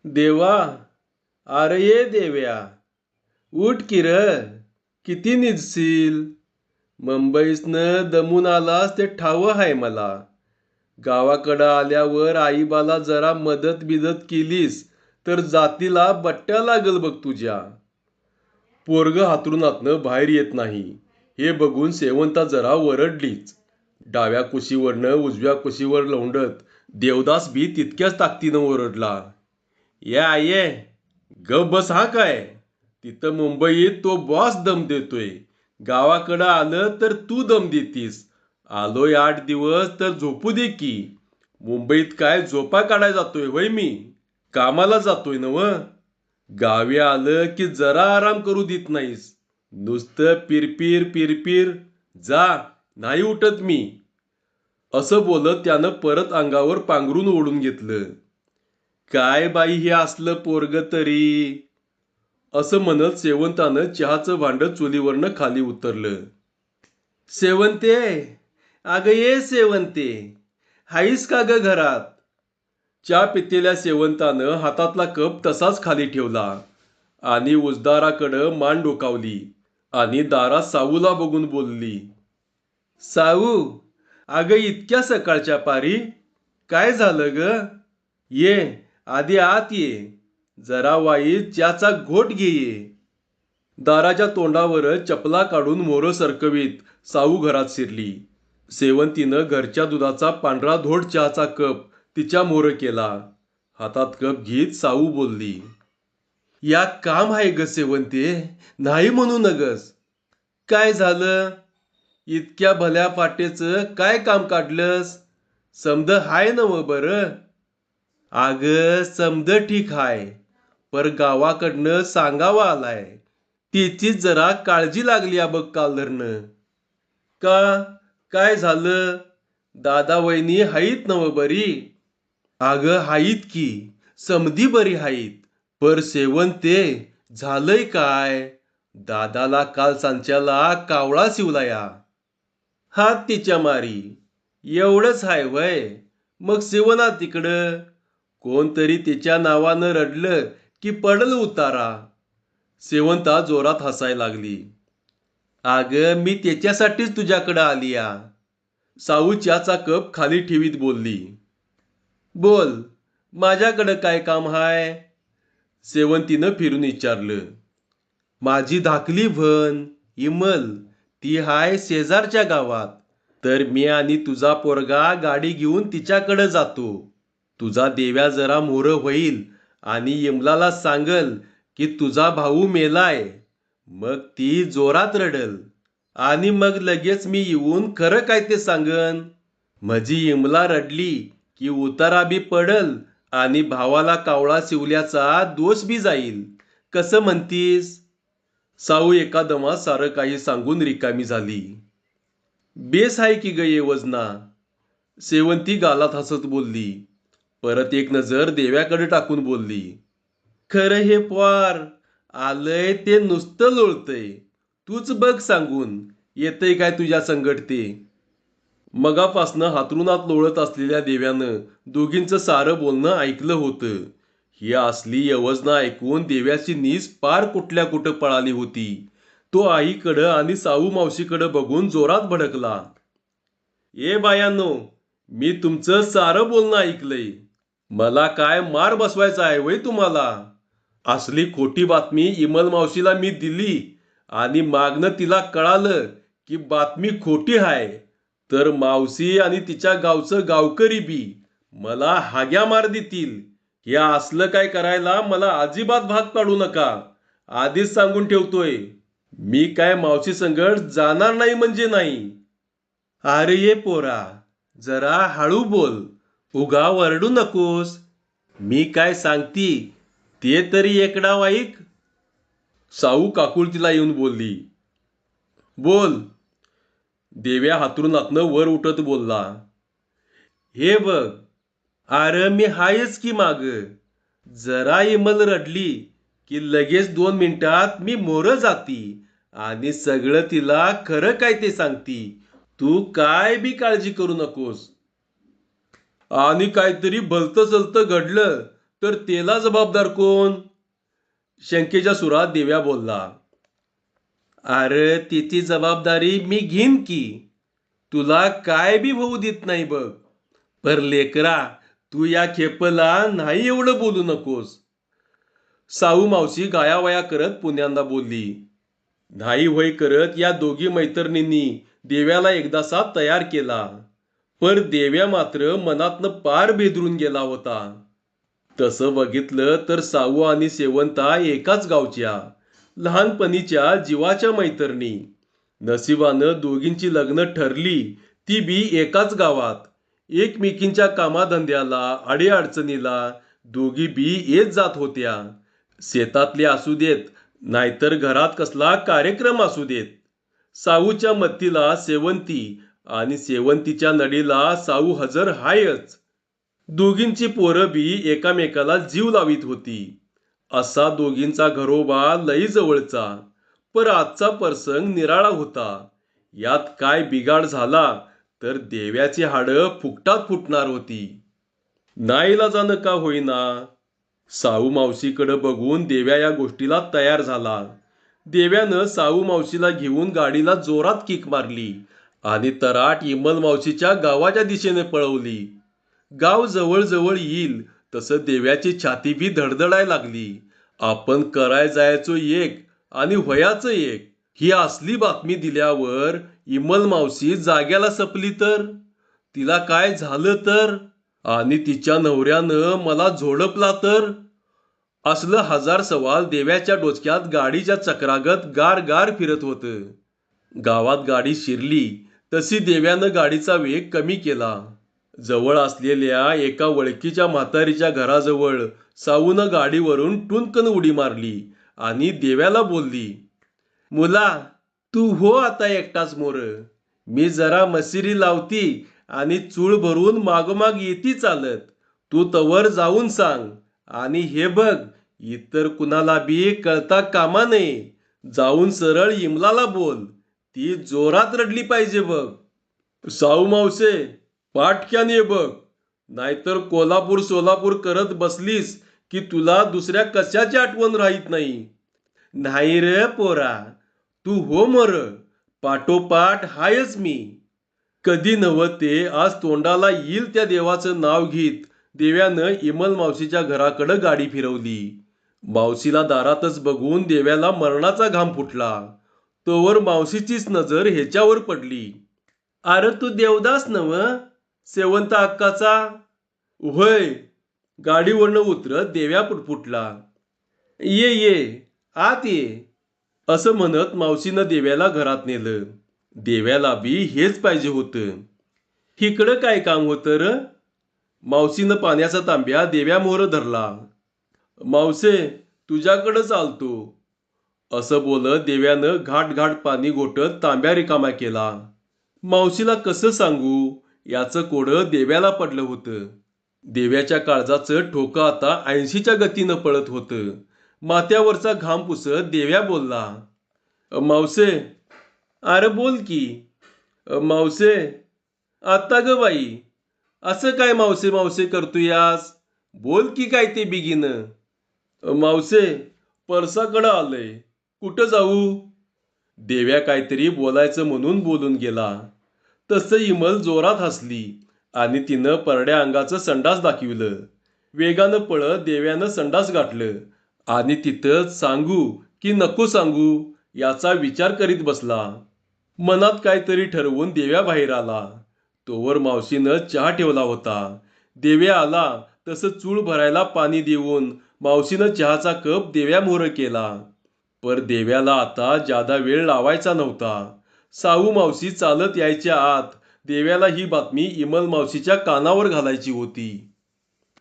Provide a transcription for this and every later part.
देवा, अरे ये देव्या, उठ की र. किती निजशील. मुंबईसनं दमून आलास ते ठाव आहे मला. गावाकडं आल्यावर आईबाला जरा मदत बिदत केलीस तर जातीला बट्ट्या लागल बघ तुझ्या. पोरग हातरुणातनं बाहेर येत नाही हे बघून शेवंता जरा वरडलीच. डाव्या कुशीवरनं उजव्या कुशीवर लवंडत देवदास बी तितक्याच ताकदीनं ओरडला. ये गप बस हा काय. तिथं मुंबईत तो बॉस दम देतोय. गावाकडं आलं तर तू दम देतीस. आलोय 8 दिवस तर झोपू दे की. मुंबईत काय झोपा काढाय जातोय होय मी. कामाला जातोय नव. गावी आलं की जरा आराम करू देत नाहीस. नुसतं पिरपिर पिरपिर. जा, नाही उठत मी. असं बोलत त्यानं परत अंगावर पांघरून ओढून घेतलं. काय बाई हे असलं पोरग तरी. असं म्हणत शेवंतानं चहाचं भांड चुलीवरनं खाली उतरलं. शेवंते, अगं ये शेवंते, हाईस का ग घरात. चहा पितेल्या शेवंतानं हातातला कप तसाच खाली ठेवला आणि उजदाराकडं मान डोकावली आणि दारात साऊला बघून बोलली. साऊ, अगं इतक्या सकाळच्या पारी काय झालं ग. ये, आधी आत ये. जरा वाईत चहाचा घोट घे ये. दाराच्या तोंडावर चपला काढून मोरं सरकवीत साऊ घरात शिरली. शेवंतीनं घरच्या दुधाचा पांढरा धोड चहाचा कप तिच्या मोरं केला. हातात कप घेत साऊ बोलली. या काम आहे ग शेवंते, नाही म्हणू नगस. काय झालं. इतक्या भल्या पाटेचं काय काम काढलंस. समद हाय नव बरं. अग समद ठीक हाय, पर गावाकडनं सांगावा आलाय. तिचीच जरा काळजी लागली बघ काल धरणं. का, काय झालं. दादा वहिनी हाईत नव बरी. अगं हाईत की, समधी बरी हाईत. पर शेवंते, झालंय काय. दादाला काल सांच्याला कावळा शिवलाया. हात तिच्या मारी. एवढंच हाय वय. मग शिवना तिकडं. कोणतरी तिच्या नावानं रडलं की पडल उतारा. शेवंता जोरात हसायला लागली. अगं मी त्याच्यासाठीच तुझ्याकडं आलीया. साऊ चहाचा कप खाली ठेवीत बोलली. बोल, माझ्याकडं काय काम हाय. शेवंतीनं फिरून विचारलं. माझी धाकली भन इमल, ती हाय शेजारच्या गावात. तर मी आणि तुझा पोरगा गाडी घेऊन तिच्याकडे जातो. तुझा देव्या जरा मोरं होईल आणि इमलाला सांगल की तुझा भाऊ मेलाय. मग ती जोरात रडल आणि मग लगेच मी येऊन खरं काय ते सांगन. माझी इमला रडली की उतारा बी पडल आणि भावाला कावळा शिवल्याचा दोष बी जाईल. कसं म्हणतीस. साऊ एका दमात सारं काही सांगून रिकामी झाली. बेस आहे की ग येवजना. शेवंती गालात हसत बोलली. परत एक नजर देव्याकडे टाकून बोलली. खरं हे पोर आलंय ते नुसतं लोळतंय. तूच बघ सांगून येतंय काय तुझ्या संगट ते. मगापासनं हातरुणात लोळत असलेल्या देव्यानं दोघींचं सारं बोलणं ऐकलं होतं. ही असली योजना ऐकून देव्याची नीस पार कुठल्या कुठं पळाली होती. तो आईकडं आणि साऊ मावशीकडं बघून जोरात भडकला. ए बायांनो, मी तुमचं सारं बोलणं ऐकलंय. मला काय मार बसवायचा आहे वय तुम्हाला. असली खोटी बातमी इमल मावशीला मी दिली आणि मागणं तिला कळालं की बातमी खोटी आहे, तर मावशी आणि तिच्या गावचं गावकरी बी मला हाग्या मार देतील. हे असलं काय करायला मला अजिबात भाग पाडू नका. आधीच सांगून ठेवतोय. मी काय मावशी संगट जाणार नाही म्हणजे नाही. अरे ये पोरा, जरा हळू बोल. उगा वरडू नकोस. मी काय सांगती ते तरी एकडाव ऐक. साऊ काकुळतीला येऊन बोलली. बोल. देव्या हातरुणातनं वर उठत बोलला. हे बघ, अरे मी हायच की माग. जरा इमल रडली की लगेच 2 मिनिटात मी मोरं जाती आणि सगळं तिला खरं काय ते सांगती. तू काय बी काळजी करू नकोस. आणि काहीतरी भलतं सलतं घडलं तर त्याला जबाबदार कोण? शंकेच्या सुरात देव्या बोलला. अरे तिची जबाबदारी मी घेईन की. तुला काय बी होऊ देत नाही बघ. पर लेकरा, तू या खेपला नाही एवढं बोलू नकोस. साऊ मावशी गायावया करत पुन्यांदा बोलली. नाही होय करत या दोघी मैत्रिणींनी देव्याला एकदासा तयार केला. पर देव्या मात्र मनातनं पार बेदरून गेला होता. तसं बघितलं तर साऊ आणि शेवंता एकाच गावच्या, लहानपणीच्या जीवाच्या मैत्रिणी. नशिबानं दोघींची लग्न ठरली ती बी एकाच गावात. एकमेकींच्या कामाधंद्याला अडीअडचणीला दोघी बी येत जात होत्या. शेतातले असू देत नाहीतर घरात कसला कार्यक्रम असू देत. साऊच्या मत्तीला शेवंती आणि शेवंतीच्या नडीला साऊ हजर हायच. दोघींची पोरं बी एकामेकाला जीव लावित होती. असा दोघींचा घरोबा लई जवळचा. पर आजचा प्रसंग निराळा होता. यात काय बिघाड झाला तर देव्याची हाडं फुकटात फुटणार होती. नाईलाजानं का होईना साऊ मावशीकडे बघून देव्या या गोष्टीला तयार झाला. देव्यानं साऊ मावशीला घेऊन गाडीला जोरात किक मारली आणि तराट इमल मावशीच्या गावाच्या दिशेने पळवली. गाव जवळ येईल तसं देव्याची छाती बी धडधडायला लागली. आपण कराय जायचो एक आणि व्हयाचं एक. ही असली बातमी दिल्यावर इमल मावशी जाग्याला सपली तर, तिला काय झालं तर, आणि तिच्या नवऱ्यानं मला झोडपला तर, असलं हजार सवाल देव्याच्या डोक्यात गाडीच्या चक्रागत गार गार फिरत होतं. गावात गाडी शिरली तशी देव्यानं गाडीचा वेग कमी केला. जवळ असलेल्या एका वळकीच्या म्हातारीच्या घराजवळ साऊनं गाडीवरून टुनकन उडी मारली आणि देव्याला बोलली. मुला, तू हो आता एकटाच मोर. मी जरा मशिरी लावती आणि चूळ भरून मागोमाग येती चालत. तू तवर जाऊन सांग. आणि हे बघ, इतर कुणाला बी कळता कामा नये. जाऊन सरळ इमलाला बोल. ती जोरात रडली पाहिजे बघ. साऊ मावशे, पाटक्यान ये बघ. नाहीतर कोल्हापूर सोलापूर करत बसलीस की तुला दुसऱ्या कशाची आठवण राहीत नाही. नाही रे पोरा, तू हो मोर. पाठोपाठ हायच मी. कधी नव्ह ते आज तोंडाला येईल त्या देवाचं नाव घेत देव्यानं इमल मावशीच्या घराकडे गाडी फिरवली. मावशीला दारातच बघून देव्याला मरणाचा घाम फुटला. तोवर मावशीचीच नजर ह्याच्यावर पडली. अरे तू देवदास नव, शेवंता अक्काचा? होय. गाडीवरनं उतरत देव्या पुटपुटला. ये ये, आत ये. असं म्हणत मावशीनं देव्याला घरात नेलं. देव्याला बी हेच पाहिजे होतं. इकडं काय काम होतं र? मावशीनं पाण्याचा तांब्या देव्यामोहर धरला. मावसे, तुझ्याकडंच आलतो. असं बोलत देव्यानं घाट घाट पाणी घोटत तांब्या रिकामा केला. मावशीला कसं सांगू याचं कोडं देव्याला पडलं होतं. देव्याच्या काळजाचं ठोकं आता 80च्या गतीनं पळत होतं. माथ्यावरचा घाम पुसत देव्या बोलला. मावसे, अरे बोल की. मावसे, आता ग बाई, असं काय मावसे मावसे करतोयास? बोल की काय ते बिगीन. मावसे, परसाकडं आलंय. कुठं जाऊ? देव्या काहीतरी बोलायचं म्हणून बोलून गेला. तसं इमल जोरात हसली आणि तिनं परड्या अंगाचं संडास दाखविलं. वेगानं पळत देव्यानं संडास गाठलं आणि तिथं सांगू की नको सांगू याचा विचार करीत बसला. मनात काहीतरी ठरवून देव्या बाहेर आला. तोवर मावशीनं चहा ठेवला होता. देव्या आला तसं चूळ भरायला पाणी देऊन मावशीनं चहाचा कप देव्यामोहर केला. पर देव्याला आता जादा वेळ लावायचा नव्हता. साऊ मावशी चालत यायच्या आत देव्याला ही बातमी इमल मावशीच्या कानावर घालायची होती.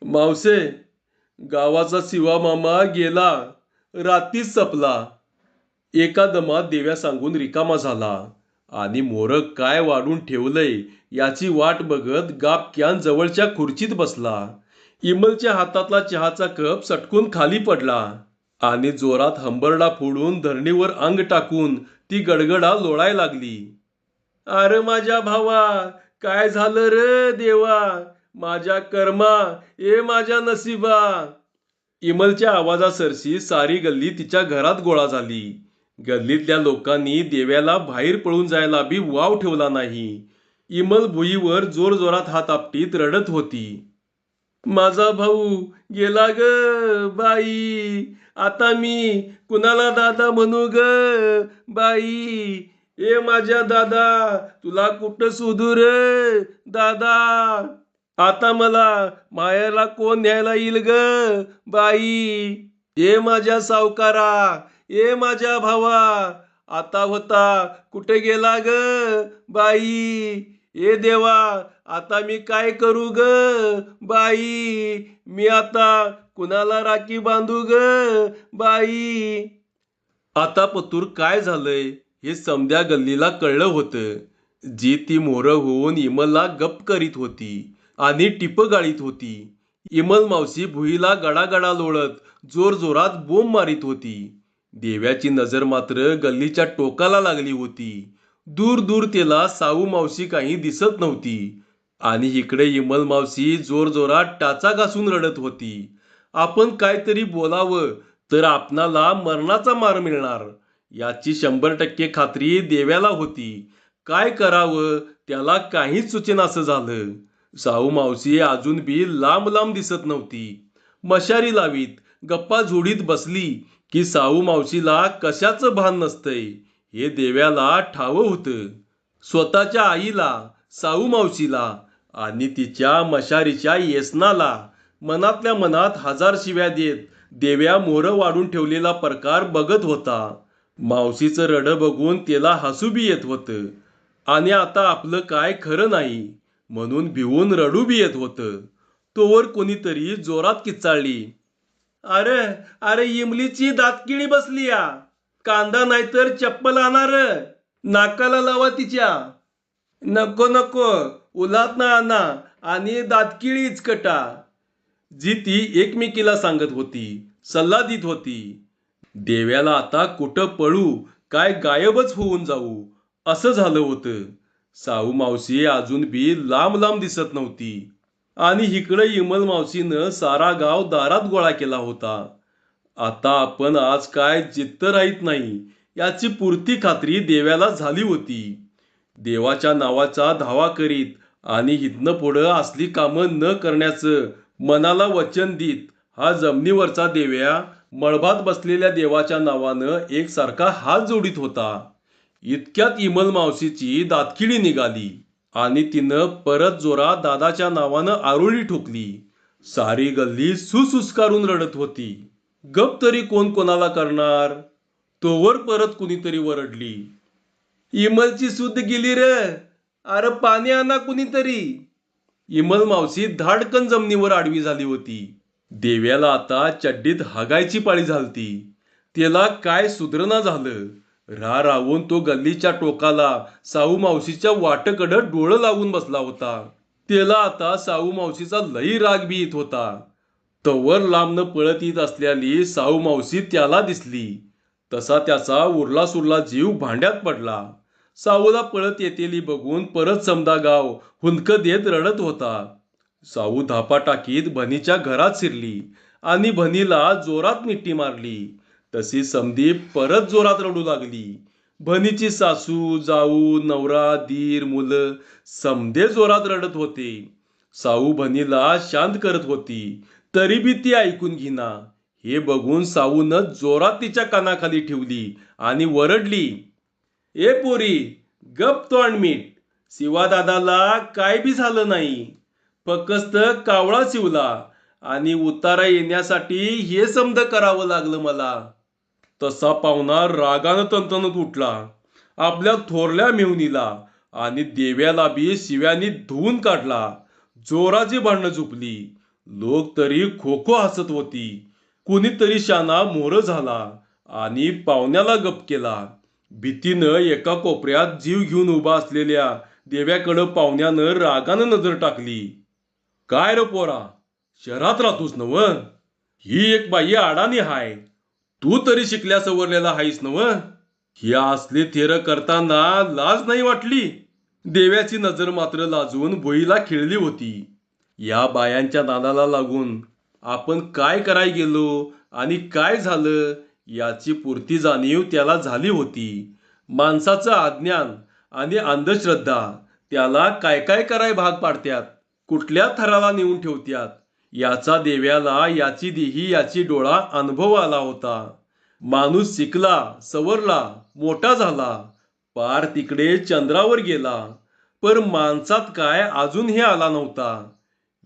मावसे, गावाचा शिवा मामा गेला. रात्रीच सपला. एका दमात देव्या सांगून रिकामा झाला आणि मोर काय वाढून ठेवलंय याची वाट बघत गापक्यान जवळच्या खुर्चीत बसला. इमलच्या हातातला चहाचा कप सटकून खाली पडला आणि जोरात हंबरडा फोडून धरणीवर अंग टाकून ती गडगडा लोळायला लागली. अरे माझ्या भावा, काय झालं रे देवा? माझ्या कर्मा, ए माझ्या नशिबा. इमलच्या आवाजासरशी सारी गल्ली तिच्या घरात गोळा झाली. गल्लीतल्या लोकांनी देव्याला बाहेर पळून जायला बी वाव ठेवला नाही. इमल भुईवर जोरजोरात हात आपटीत रडत होती. माझा भाऊ गेला ग बाई. आता मी कुणाला दादा म्हणू ग बाई. ए माझ्या दादा, तुला कुठं शोधू रे दादा. आता मला मायाला कोण न्यायला येईल ग बाई. ए माझ्या सावकारा, ए माझ्या भावा, आता होता कुठे गेला ग बाई. ए देवा, आता मी काय करू ग बाई. मी आता कुणाला राखी बांधू ग बाई. आता पतूर काय झालंय हे समद्या गल्लीला कळलं होतं. जी ती मोहरं होऊन इमलला गप्प करीत होती आणि टिप गाळीत होती. इमल मावशी भुईला गडागडा लोळत जोरजोरात बोंब मारीत होती. देव्याची नजर मात्र गल्लीच्या टोकाला लागली होती. दूर दूर त्याला साऊ मावशी काही दिसत नव्हती आणि इकडे इमल मावशी जोरजोरात टाचा घासून रडत होती. आपण काहीतरी बोलावं तर आपणाला मरणाचा मार मिळणार याची 100% खात्री देव्याला होती. काय करावं त्याला काहीच सुचेनासं झालं. साऊ मावशी अजून बी लांब लांब दिसत नव्हती. मशारी लावीत गप्पा झोडीत बसली की साऊ मावशीला कशाचं भान नसतंय हे देव्याला ठावं होतं. स्वतःच्या आईला, साऊ मावशीला आणि तिच्या मशारीच्या येसनाला मनातल्या मनात 1000 शिव्या देत देव्या मोहरं वाढून ठेवलेला प्रकार बघत होता. मावशीचं रडं बघून त्याला हसू बी येत होतं आणि आता आपलं काय खरं नाही म्हणून भिवून रडू बी येत होतं. तोवर कोणीतरी जोरात किचाळली. अरे अरे, इमलीची दातकिळी बसली या. कांदा नाहीतर चप्पल आणा र. नाकाला लावा तिच्या. नको नको, उलात ना आणा आणि दातकिळी इचकटा. जी ती एकमेकीला सांगत होती, सल्ला देत होती. देव्याला आता कुठं पळू, काय गायबच होऊन जाऊ असं झालं होतं. साऊ मावशी अजून बी लांब लांब दिसत नव्हती आणि इकडे इमल मावशीनं सारा गाव दारात गोळा केला होता. आता आपण आज काय जित्त राहीत नाही याची पुरती खात्री देव्याला झाली होती. देवाच्या नावाचा धावा करीत आणि इथनं पुढं असली कामं न करण्याचं मनाला वचन देत हा जमिनीवरचा देव्या मळभात बसलेल्या देवाच्या नावानं एकसारखा हात जोडीत होता. इतक्यात इमल मावशीची दातखिळी निघाली आणि तिनं परत जोरात दादाच्या नावानं आरोळी ठोकली. सारी गल्ली सुसुसकारून रडत होती. गप तरी कोण कोणाला करणार. तोवर परत कुणीतरी वरडली. इमलची सुद्ध गेली रे. अरे पाणी आणा कुणीतरी. इमल मावशी धाडकन जमिनीवर आडवी झाली होती. देव्याला आता चड्डीत हागायची पाळी झालती. त्याला काय सुधरणा झालं. राहून तो गल्लीच्या टोकाला साऊ मावशीच्या वाटकडं डोळं लावून बसला होता. त्याला आता साऊ मावशीचा लई राग बी येत होता. तवर लांबनं पळत येत असलेली साऊ मावशी त्याला दिसली. तसा त्याचा उरला सुरला जीव भांड्यात पडला. साऊला पळत येतेली बघून परत समदा गाव हुंदकं देत रडत होता. साऊ धापा टाकीत भनीच्या घरात शिरली आणि भनीला जोरात मिठी मारली. तशी समधी परत जोरात रडू लागली. भनीची सासू, जाऊ, नवरा, दीर, मुलं समधे जोरात रडत होते. साऊ भनीला शांत करत होती, तरी बी ती ऐकून घेना. हे बघून साऊनं जोरात तिच्या कानाखाली ठेवली आणि वरडली. ए पोरी, गप तोंड मीठ. शिवादादाला काय बी झालं नाही. फक्त कावळा शिवला आणि उतारा येण्यासाठी हे समज करावं लागलं मला. तसा पाहुणा रागानं तणतणत उठला आपल्या थोरल्या मेहुनीला आणि देव्याला बी शिव्यानी धुवून काढला. जोराची भांडणं झुपली. लोक तरी खो खो हसत होती. कुणीतरी शाना मोहरं झाला आणि पाहुण्याला गप केला. भीतीनं एका कोपऱ्यात जीव घेऊन उभा असलेल्या देव्याकडं पाहुण्यानं रागानं नजर टाकली. काय रे पोरा, शहरात राहतोस नव? ही एक बाई अडाणी हाय. तू तरी शिकल्या सवरलेला हायस नव? ही असली थेर करताना लाज नाही वाटली? देव्याची नजर मात्र लाजून भुईला खिळली होती. या बायांच्या नादाला लागून आपण काय कराय गेलो आणि काय झालं याची पुरती जाणीव त्याला झाली होती. माणसाचं अज्ञान आणि अंधश्रद्धा त्याला काय काय कराय भाग पाडत्यात, कुठल्या थराला नेऊन ठेवत्यात याचा देव्याला याची देही याची डोळा अनुभव आला होता. माणूस शिकला, सवरला, मोठा झाला, पार तिकडे चंद्रावर गेला, पर माणसात काय अजूनही आला नव्हता.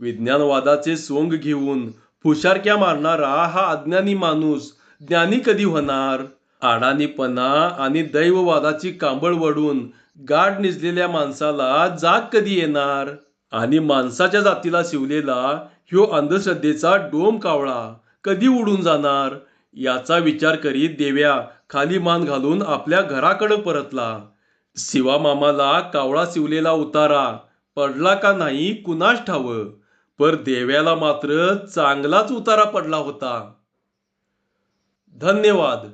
विज्ञानवादाचे सोंग घेऊन फुशारक्या मारणारा हा अज्ञानी माणूस ज्ञानी कधी होणार? अडाणीपणा आणि दैववादाची कांबळ वडून गाढ निजलेल्या माणसाला जाग कधी येणार? आणि माणसाच्या जातीला शिवलेला ह्यो अंधश्रद्धेचा डोम कावळा कधी उडून जाणार याचा विचार करीत देव्या खाली मान घालून आपल्या घराकडे परतला. शिवामामाला कावळा शिवलेला उतारा पडला का नाही कुणास ठावं, पर देव्याला मात्र चांगलाच उतारा पडला होता. धन्यवाद.